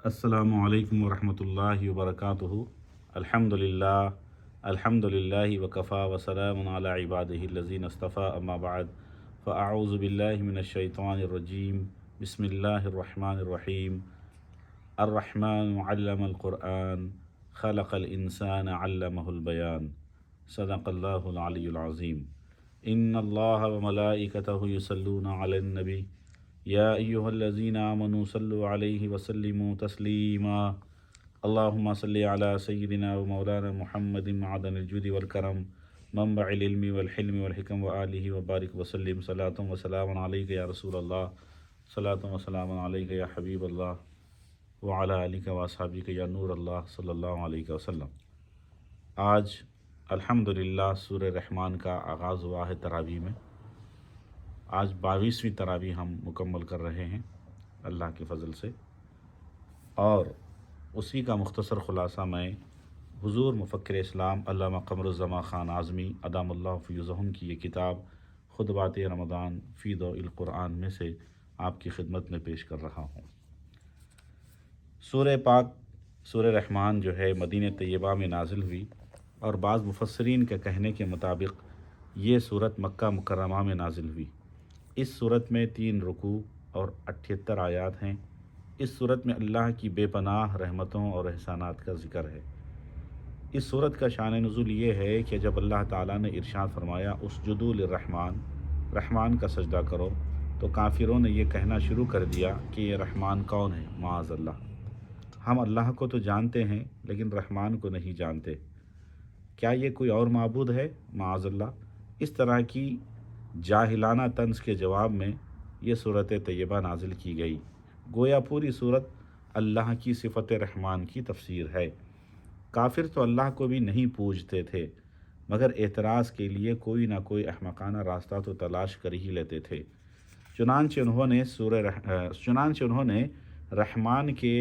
السلام علیکم ورحمۃ اللہ وبرکاتہ۔ الحمد للہ وکفا وسلام علی عبادہ الذین اصطفیٰ، اما بعد فاعوذ باللہ من الشیطان الرجیم، بسم اللہ الرحمن الرحیم۔ الرحمن علم القرآن، خلق الانسان علمہ البیان، صدق اللہ العلی العظیم۔ ان اللہ وملائکتہ یصلون علی النبی یا ایہا الذین آمنوا صلوا علیہ وسلموا تسلیما۔ اللہم صلی علی سیدنا و مولانا محمد معدن الجود والکرم، منبع العلم والحلم والحکم وآلہ وبارک وسلم۔ صلاۃ و سلام علیک یا رسول اللہ، صلاۃ و سلام علیک یا حبیب اللہ، وعلی آلک و اصحابک یا نور اللہ، صلی اللہ علیہ وسلم۔ آج الحمدللہ سورہ رحمان کا آغاز ہوا ہے تراویح میں۔ آج 22ویں تراویح ہم مکمل کر رہے ہیں اللہ کے فضل سے، اور اسی کا مختصر خلاصہ میں حضور مفکر اسلام علامہ قمر الزمان خان اعظمی ادام اللہ فیضہم کی یہ کتاب خطبات رمضان فی ضوء القرآن میں سے آپ کی خدمت میں پیش کر رہا ہوں۔ سورہ پاک سورہ رحمان جو ہے مدینہ طیبہ میں نازل ہوئی، اور بعض مفسرین کے کہنے کے مطابق یہ صورت مکہ مکرمہ میں نازل ہوئی۔ اس صورت میں 3 رکوع اور 78 آیات ہیں۔ اس صورت میں اللہ کی بے پناہ رحمتوں اور احسانات کا ذکر ہے۔ اس صورت کا شان نزول یہ ہے کہ جب اللہ تعالیٰ نے ارشاد فرمایا اسجدوا للرحمن، رحمان کا سجدہ کرو، تو کافروں نے یہ کہنا شروع کر دیا کہ یہ رحمان کون ہے، معاذ اللہ۔ ہم اللہ کو تو جانتے ہیں لیکن رحمان کو نہیں جانتے، کیا یہ کوئی اور معبود ہے، معاذ اللہ۔ اس طرح کی جاہلانہ طنز کے جواب میں یہ صورت طیبہ نازل کی گئی۔ گویا پوری صورت اللہ کی صفت رحمان کی تفسیر ہے۔ کافر تو اللہ کو بھی نہیں پوجتے تھے، مگر اعتراض کے لیے کوئی نہ کوئی احمقانہ راستہ تو تلاش کر ہی لیتے تھے۔ چنانچہ انہوں نے رحمان کے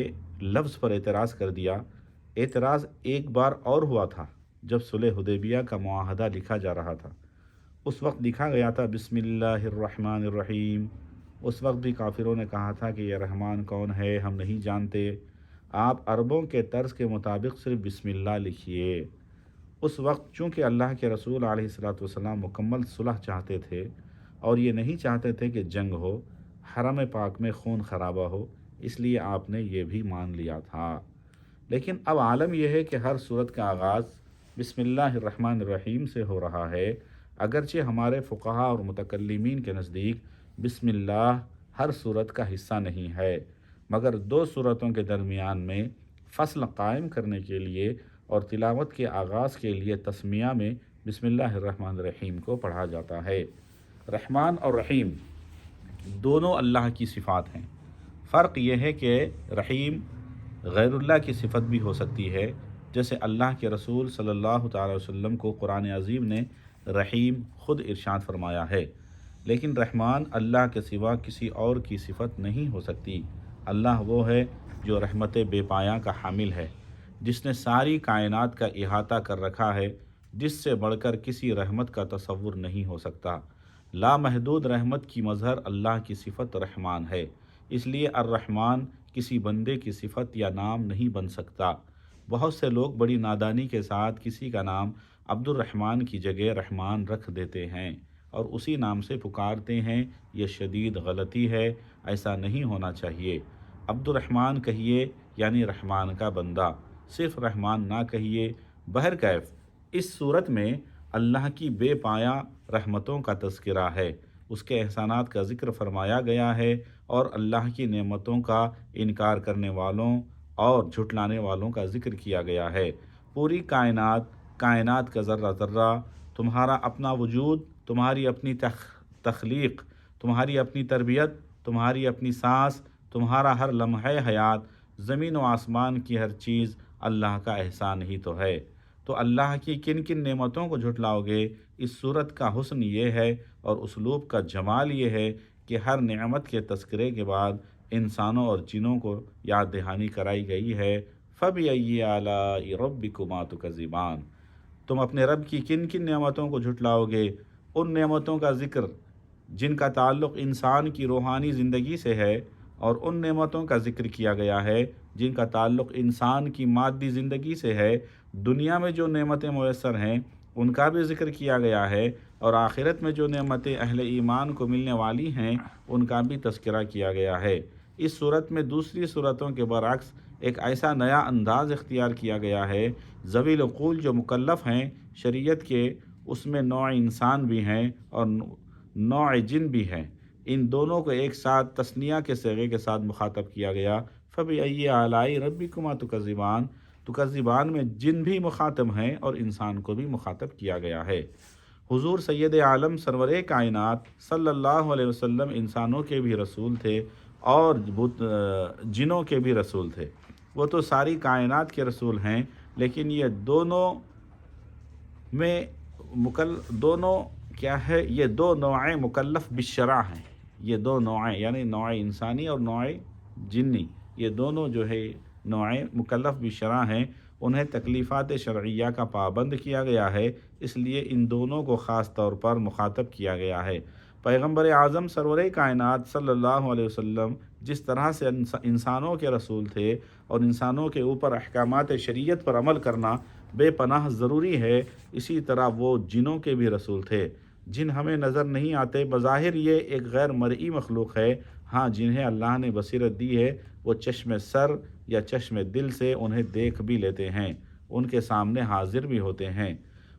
لفظ پر اعتراض کر دیا۔ اعتراض ایک بار اور ہوا تھا جب صلح حدیبیہ کا معاہدہ لکھا جا رہا تھا۔ اس وقت لکھا گیا تھا بسم اللہ الرحمن الرحیم۔ اس وقت بھی کافروں نے کہا تھا کہ یہ رحمان کون ہے، ہم نہیں جانتے، آپ عربوں کے طرز کے مطابق صرف بسم اللہ لکھیے۔ اس وقت چونکہ اللہ کے رسول علیہ الصلاۃ والسلام مکمل صلح چاہتے تھے اور یہ نہیں چاہتے تھے کہ جنگ ہو، حرم پاک میں خون خرابہ ہو، اس لیے آپ نے یہ بھی مان لیا تھا۔ لیکن اب عالم یہ ہے کہ ہر صورت کا آغاز بسم اللہ الرحمن الرحیم سے ہو رہا ہے، اگرچہ ہمارے فقہاء اور متکلمین کے نزدیک بسم اللہ ہر صورت کا حصہ نہیں ہے، مگر 2 صورتوں کے درمیان میں فصل قائم کرنے کے لیے اور تلاوت کے آغاز کے لیے تسمیہ میں بسم اللہ الرحمن الرحیم کو پڑھا جاتا ہے۔ رحمان اور رحیم دونوں اللہ کی صفات ہیں۔ فرق یہ ہے کہ رحیم غیر اللہ کی صفت بھی ہو سکتی ہے، جیسے اللہ کے رسول صلی اللہ تعالی وسلم کو قرآن عظیم نے رحیم خود ارشاد فرمایا ہے، لیکن رحمان اللہ کے سوا کسی اور کی صفت نہیں ہو سکتی۔ اللہ وہ ہے جو رحمت بے پایاں کا حامل ہے، جس نے ساری کائنات کا احاطہ کر رکھا ہے، جس سے بڑھ کر کسی رحمت کا تصور نہیں ہو سکتا۔ لامحدود رحمت کی مظہر اللہ کی صفت رحمان ہے، اس لیے الرحمن کسی بندے کی صفت یا نام نہیں بن سکتا۔ بہت سے لوگ بڑی نادانی کے ساتھ کسی کا نام عبد الرحمن کی جگہ رحمان رکھ دیتے ہیں اور اسی نام سے پکارتے ہیں، یہ شدید غلطی ہے، ایسا نہیں ہونا چاہیے۔ عبد الرحمن کہیے یعنی رحمان کا بندہ، صرف رحمان نہ کہیے۔ بہرکیف اس صورت میں اللہ کی بے پایاں رحمتوں کا تذکرہ ہے، اس کے احسانات کا ذکر فرمایا گیا ہے، اور اللہ کی نعمتوں کا انکار کرنے والوں اور جھٹلانے والوں کا ذکر کیا گیا ہے۔ پوری کائنات کا ذرہ ذرہ، تمہارا اپنا وجود، تمہاری اپنی تخلیق، تمہاری اپنی تربیت، تمہاری اپنی سانس، تمہارا ہر لمحہ حیات، زمین و آسمان کی ہر چیز اللہ کا احسان ہی تو ہے۔ تو اللہ کی کن کن نعمتوں کو جھٹلاؤ گے؟ اس صورت کا حسن یہ ہے اور اسلوب کا جمال یہ ہے کہ ہر نعمت کے تذکرے کے بعد انسانوں اور جنوں کو یاد دہانی کرائی گئی ہے۔ فَبِأَيِّ آلَاءِ رَبِّكُمَا تُكَذِّبَانِ، تم اپنے رب کی کن کن نعمتوں کو جھٹلاؤ گے؟ ان نعمتوں کا ذکر جن کا تعلق انسان کی روحانی زندگی سے ہے، اور ان نعمتوں کا ذکر کیا گیا ہے جن کا تعلق انسان کی مادی زندگی سے ہے۔ دنیا میں جو نعمتیں میسر ہیں ان کا بھی ذکر کیا گیا ہے، اور آخرت میں جو نعمتیں اہل ایمان کو ملنے والی ہیں ان کا بھی تذکرہ کیا گیا ہے۔ اس صورت میں دوسری صورتوں کے برعکس ایک ایسا نیا انداز اختیار کیا گیا ہے۔ ذوی العقول جو مکلف ہیں شریعت کے، اس میں نوع انسان بھی ہیں اور نوع جن بھی ہیں، ان دونوں کو ایک ساتھ تثنیہ کے صیغے کے ساتھ مخاطب کیا گیا۔ فَبِأَيِّ آلَاءِ رَبِّكُمَا تُكَذِّبَانِ، تکذبان میں جن بھی مخاطب ہیں اور انسان کو بھی مخاطب کیا گیا ہے۔ حضور سید عالم سرور کائنات صلی اللہ علیہ وسلم انسانوں کے بھی رسول تھے اور جنوں کے بھی رسول تھے۔ وہ تو ساری کائنات کے رسول ہیں، لیکن یہ دونوں میں دونوں کیا ہے، یہ دو نوعیں مکلف بالشرع ہیں۔ یہ دو نوعیں یعنی نوع انسانی اور نوع جنی، یہ دونوں جو ہے نوعیں مکلف بالشرع ہیں، انہیں تکلیفات شرعیہ کا پابند کیا گیا ہے، اس لیے ان دونوں کو خاص طور پر مخاطب کیا گیا ہے۔ پیغمبر اعظم سرور کائنات صلی اللہ علیہ وسلم جس طرح سے انسانوں کے رسول تھے اور انسانوں کے اوپر احکامات شریعت پر عمل کرنا بے پناہ ضروری ہے، اسی طرح وہ جنوں کے بھی رسول تھے۔ جن ہمیں نظر نہیں آتے، بظاہر یہ ایک غیر مرئی مخلوق ہے، ہاں جنہیں اللہ نے بصیرت دی ہے وہ چشم سر یا چشم دل سے انہیں دیکھ بھی لیتے ہیں، ان کے سامنے حاضر بھی ہوتے ہیں۔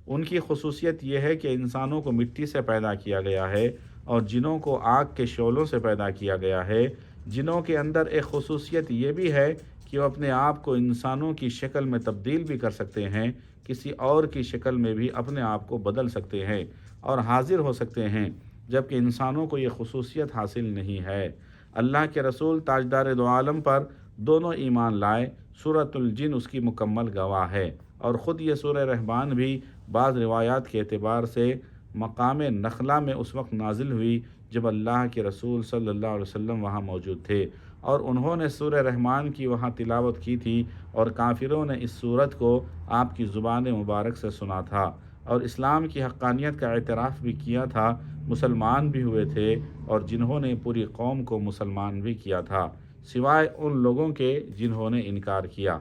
ان کی خصوصیت یہ ہے کہ انسانوں کو مٹی سے پیدا کیا گیا ہے اور جنوں کو آگ کے شعلوں سے پیدا کیا گیا ہے۔ جنوں کے اندر ایک خصوصیت یہ بھی ہے کہ وہ اپنے آپ کو انسانوں کی شکل میں تبدیل بھی کر سکتے ہیں، کسی اور کی شکل میں بھی اپنے آپ کو بدل سکتے ہیں اور حاضر ہو سکتے ہیں، جبکہ انسانوں کو یہ خصوصیت حاصل نہیں ہے۔ اللہ کے رسول تاجدار دو عالم پر دونوں ایمان لائے۔ سورۃ الجن اس کی مکمل گواہ ہے، اور خود یہ سورہ رحمان بھی بعض روایات کے اعتبار سے مقام نخلا میں اس وقت نازل ہوئی جب اللہ کے رسول صلی اللہ علیہ وسلم وہاں موجود تھے، اور انہوں نے سورہ رحمان کی وہاں تلاوت کی تھی، اور کافروں نے اس سورت کو آپ کی زبان مبارک سے سنا تھا اور اسلام کی حقانیت کا اعتراف بھی کیا تھا، مسلمان بھی ہوئے تھے، اور جنہوں نے پوری قوم کو مسلمان بھی کیا تھا، سوائے ان لوگوں کے جنہوں نے انکار کیا۔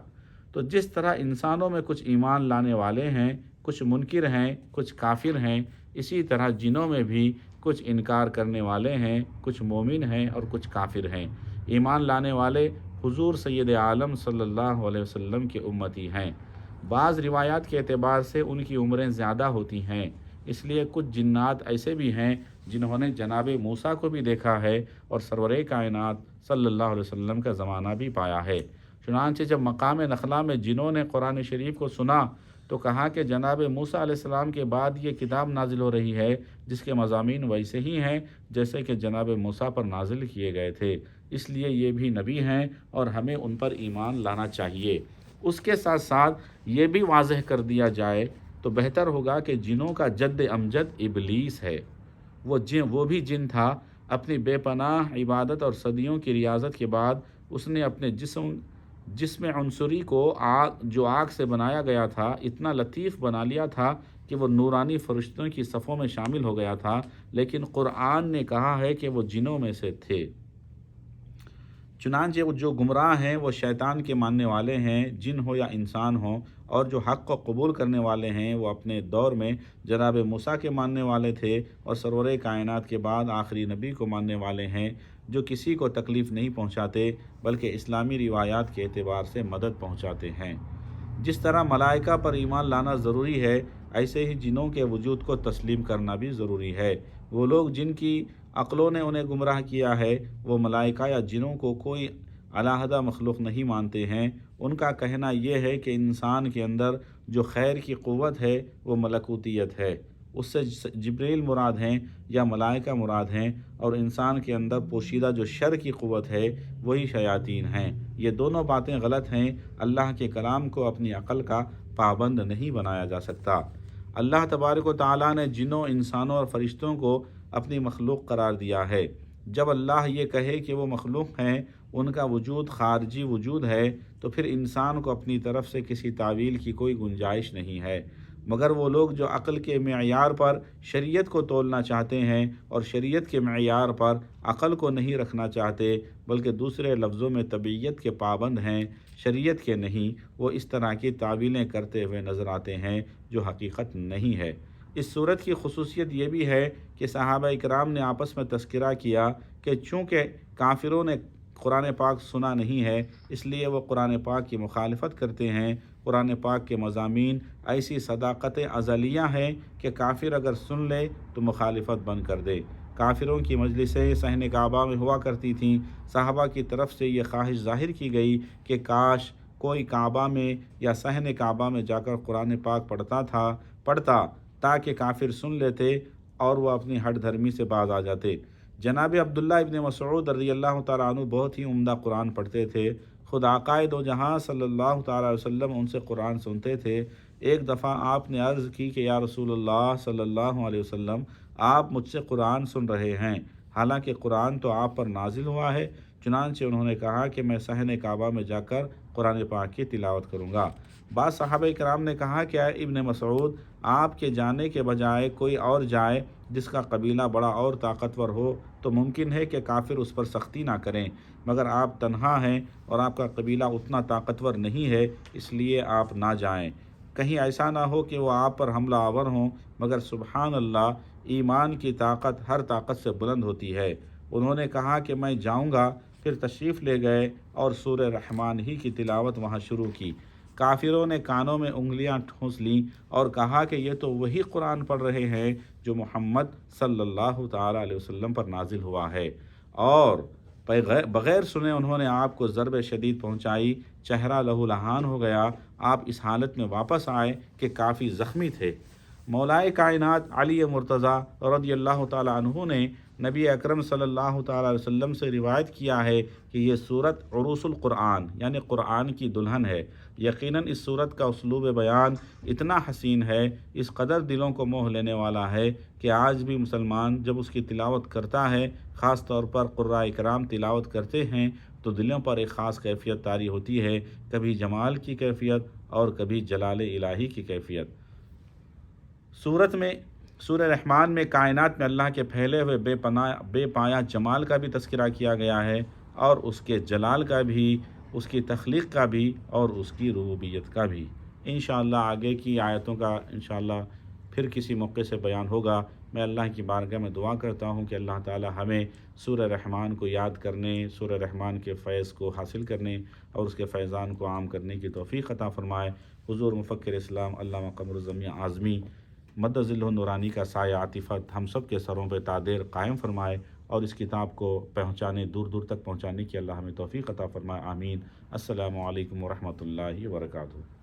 تو جس طرح انسانوں میں کچھ ایمان لانے والے ہیں، کچھ منکر ہیں، کچھ کافر ہیں، اسی طرح جنوں میں بھی کچھ انکار کرنے والے ہیں، کچھ مومن ہیں اور کچھ کافر ہیں۔ ایمان لانے والے حضور سید عالم صلی اللہ علیہ وسلم کے امتی ہیں۔ بعض روایات کے اعتبار سے ان کی عمریں زیادہ ہوتی ہیں، اس لیے کچھ جنات ایسے بھی ہیں جنہوں نے جناب موسیٰ کو بھی دیکھا ہے اور سرور کائنات صلی اللہ علیہ وسلم کا زمانہ بھی پایا ہے۔ چنانچہ جب مقام نخلا میں جنوں نے قرآن شریف کو سنا تو کہا کہ جناب موسیٰ علیہ السلام کے بعد یہ کتاب نازل ہو رہی ہے جس کے مضامین ویسے ہی ہیں جیسے کہ جناب موسیٰ پر نازل کیے گئے تھے، اس لیے یہ بھی نبی ہیں اور ہمیں ان پر ایمان لانا چاہیے۔ اس کے ساتھ ساتھ یہ بھی واضح کر دیا جائے تو بہتر ہوگا کہ جنوں کا جد امجد ابلیس ہے۔ وہ بھی جن تھا، اپنی بے پناہ عبادت اور صدیوں کی ریاضت کے بعد اس نے اپنے جسم عنصری کو جو آگ سے بنایا گیا تھا اتنا لطیف بنا لیا تھا کہ وہ نورانی فرشتوں کی صفوں میں شامل ہو گیا تھا، لیکن قرآن نے کہا ہے کہ وہ جنوں میں سے تھے۔ چنانچہ وہ جو گمراہ ہیں وہ شیطان کے ماننے والے ہیں، جن ہو یا انسان ہو، اور جو حق کو قبول کرنے والے ہیں وہ اپنے دور میں جناب موسیٰ کے ماننے والے تھے اور سرور کائنات کے بعد آخری نبی کو ماننے والے ہیں، جو کسی کو تکلیف نہیں پہنچاتے بلکہ اسلامی روایات کے اعتبار سے مدد پہنچاتے ہیں۔ جس طرح ملائکہ پر ایمان لانا ضروری ہے، ایسے ہی جنوں کے وجود کو تسلیم کرنا بھی ضروری ہے۔ وہ لوگ جن کی عقلوں نے انہیں گمراہ کیا ہے وہ ملائکہ یا جنوں کو کوئی علیحدہ مخلوق نہیں مانتے ہیں۔ ان کا کہنا یہ ہے کہ انسان کے اندر جو خیر کی قوت ہے وہ ملکوتیت ہے، اس سے جبریل مراد ہیں یا ملائکہ مراد ہیں، اور انسان کے اندر پوشیدہ جو شر کی قوت ہے وہی شیاطین ہیں۔ یہ دونوں باتیں غلط ہیں۔ اللہ کے کلام کو اپنی عقل کا پابند نہیں بنایا جا سکتا۔ اللہ تبارک و تعالیٰ نے جنوں، انسانوں اور فرشتوں کو اپنی مخلوق قرار دیا ہے۔ جب اللہ یہ کہے کہ وہ مخلوق ہیں، ان کا وجود خارجی وجود ہے، تو پھر انسان کو اپنی طرف سے کسی تعویل کی کوئی گنجائش نہیں ہے۔ مگر وہ لوگ جو عقل کے معیار پر شریعت کو تولنا چاہتے ہیں اور شریعت کے معیار پر عقل کو نہیں رکھنا چاہتے، بلکہ دوسرے لفظوں میں طبیعت کے پابند ہیں، شریعت کے نہیں، وہ اس طرح کی تعویلیں کرتے ہوئے نظر آتے ہیں جو حقیقت نہیں ہے۔ اس صورت کی خصوصیت یہ بھی ہے کہ صحابہ اکرام نے آپس میں تذکرہ کیا کہ چونکہ کافروں نے قرآن پاک سنا نہیں ہے، اس لیے وہ قرآن پاک کی مخالفت کرتے ہیں۔ قرآن پاک کے مضامین ایسی صداقت ازلیہ ہیں کہ کافر اگر سن لے تو مخالفت بند کر دے۔ کافروں کی مجلسیں صحن کعبہ میں ہوا کرتی تھیں۔ صحابہ کی طرف سے یہ خواہش ظاہر کی گئی کہ کاش کوئی کعبہ میں یا صحن کعبہ میں جا کر قرآن پاک پڑھتا تاکہ کافر سن لیتے اور وہ اپنی ہٹ دھرمی سے باز آ جاتے۔ جناب عبداللہ ابن مسعود رضی اللہ تعالیٰ عنہ بہت ہی عمدہ قرآن پڑھتے تھے۔ خود آقائے دو جہاں صلی اللہ تعالیٰ علیہ وسلم ان سے قرآن سنتے تھے۔ ایک دفعہ آپ نے عرض کی کہ یا رسول اللہ صلی اللہ علیہ وسلم، آپ مجھ سے قرآن سن رہے ہیں، حالانکہ قرآن تو آپ پر نازل ہوا ہے۔ چنانچہ انہوں نے کہا کہ میں صحن کعبہ میں جا کر قرآن پاک کی تلاوت کروں گا۔ بعض صحابہ کرام نے کہا کہ اے ابن مسعود، آپ کے جانے کے بجائے کوئی اور جائے جس کا قبیلہ بڑا اور طاقتور ہو تو ممکن ہے کہ کافر اس پر سختی نہ کریں، مگر آپ تنہا ہیں اور آپ کا قبیلہ اتنا طاقتور نہیں ہے، اس لیے آپ نہ جائیں۔ کہیں ایسا نہ ہو کہ وہ آپ پر حملہ آور ہوں، مگر سبحان اللہ، ایمان کی طاقت ہر طاقت سے بلند ہوتی ہے۔ انہوں نے کہا کہ میں جاؤں گا، پھر تشریف لے گئے اور سورہ رحمان ہی کی تلاوت وہاں شروع کی۔ کافروں نے کانوں میں انگلیاں ٹھونس لیں اور کہا کہ یہ تو وہی قرآن پڑھ رہے ہیں جو محمد صلی اللہ تعالیٰ علیہ وسلم پر نازل ہوا ہے، اور بغیر سنے انہوں نے آپ کو ضرب شدید پہنچائی، چہرہ لہو لہان ہو گیا۔ آپ اس حالت میں واپس آئے کہ کافی زخمی تھے۔ مولائے کائنات علی مرتضیٰ رضی اللہ تعالیٰ عنہ نے نبی اکرم صلی اللہ تعالیٰ علیہ وسلم سے روایت کیا ہے کہ یہ صورت عروس القرآن یعنی قرآن کی دلہن ہے۔ یقیناً اس صورت کا اسلوب بیان اتنا حسین ہے، اس قدر دلوں کو موہ لینے والا ہے کہ آج بھی مسلمان جب اس کی تلاوت کرتا ہے، خاص طور پر قرآء کرام تلاوت کرتے ہیں، تو دلوں پر ایک خاص کیفیت طاری ہوتی ہے، کبھی جمال کی کیفیت اور کبھی جلال الہی کی کیفیت۔ سورہ رحمان میں کائنات میں اللہ کے پھیلے ہوئے بے پایا جمال کا بھی تذکرہ کیا گیا ہے، اور اس کے جلال کا بھی، اس کی تخلیق کا بھی، اور اس کی ربوبیت کا بھی۔ انشاءاللہ آگے کی آیتوں کا انشاءاللہ پھر کسی موقع سے بیان ہوگا۔ میں اللہ کی بارگاہ میں دعا کرتا ہوں کہ اللہ تعالی ہمیں سورہ رحمان کو یاد کرنے، سورہ رحمان کے فیض کو حاصل کرنے اور اس کے فیضان کو عام کرنے کی توفیق عطا فرمائے۔ حضور مفکر اسلام علامہ قمر الزمان اعظمی مد ظلہ نورانی کا سایہ عاطفت ہم سب کے سروں پہ تادیر قائم فرمائے، اور اس کتاب کو دور دور تک پہنچانے کی اللہ ہمیں توفیق عطا فرمائے۔ آمین۔ السلام علیکم ورحمۃ اللہ وبرکاتہ۔